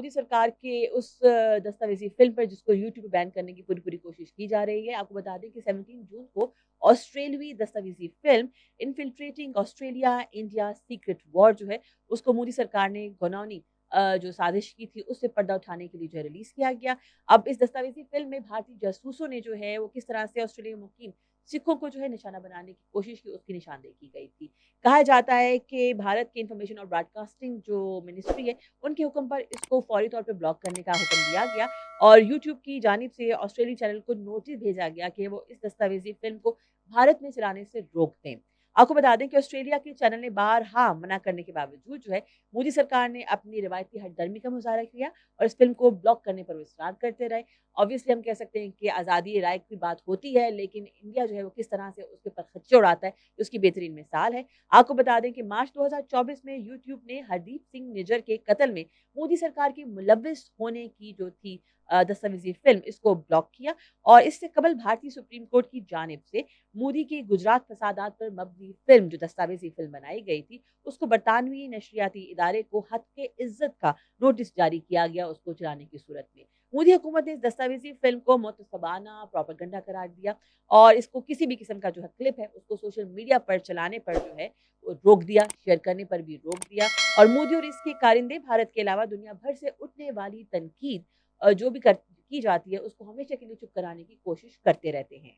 मोदी सरकार के उस दस्तावेज़ी फ़िल्म पर जिसको यूट्यूब पे बैन करने की पूरी-पूरी कोशिश की जा रही है। आपको बता दें कि 17 जून को ऑस्ट्रेलवी दस्तावेज़ी फ़िल्म infiltrating Australia India secret war जो है, उसको मोदी सरकार ने घिनौनी जो साज़िश की थी, उससे पर्दा उठाने के लिए जो है रिलीज़ किया गया। अब इस दस्तावेज़ी फ़िल्म में भारतीय जासूसों ने जो है, वो किस तरह से ऑस्ट्रेलिया में मुकीम सिखों को जो है निशाना बनाने की कोशिश की, उसकी निशानदेही की गई थी। कहा जाता है कि भारत की इन्फॉर्मेशन और ब्रॉडकास्टिंग जो मिनिस्ट्री है, उनके हुक्म पर इसको फौरी तौर पे ब्लॉक करने का हुक्म दिया गया और यूट्यूब की जानिब से ऑस्ट्रेलियाई चैनल को नोटिस भेजा गया कि वो इस दस्तावेज़ी फ़िल्म को भारत में चलाने से रोक दें। आपको बता दें कि ऑस्ट्रेलिया के चैनल ने बारहा मना करने के बावजूद जो है, मोदी सरकार ने अपनी रिवायती हठधर्मी का मुज़ाहरा किया और इस फ़िल्म को ब्लॉक करने पर वो इसरार करते रहे। ऑब्वियसली हम कह सकते हैं कि आज़ादी राय की बात होती है, लेकिन इंडिया जो है वो किस तरह से उसके ऊपर खच्चे उड़ाता है, उसकी बेहतरीन मिसाल है। आपको बता दें कि मार्च 2024 में यूट्यूब ने हरदीप सिंह निज्जर के कत्ल में मोदी सरकार के मुलव्विस होने की जो थी दस्तावेज़ी फ़िल्म इसको ब्लॉक किया और इससे कबल भारतीय सुप्रीम कोर्ट की जानिब से मोदी की गुजरात फसादात पर मबनी फ़िल्म जो दस्तावेज़ी फ़िल्म बनाई गई थी, उसको बरतानवी नशरियाती इदारे को हत्क़-ए-इज़्ज़त का नोटिस जारी किया गया उसको चलाने की सूरत में। मोदी हुकूमत ने इस दस्तावेज़ी फ़िल्म को मुतसबाना प्रोपेगेंडा करार दिया और इसको किसी भी किस्म का जो है क्लिप है, उसको सोशल मीडिया पर चलाने पर जो है वो रोक दिया, शेयर करने पर भी रोक दिया और मोदी और इसके कारिंदे भारत के अलावा दुनिया भर से उठने वाली तनकीद जो भी की जाती है, उसको हमेशा के लिए चुप कराने की कोशिश करते रहते हैं।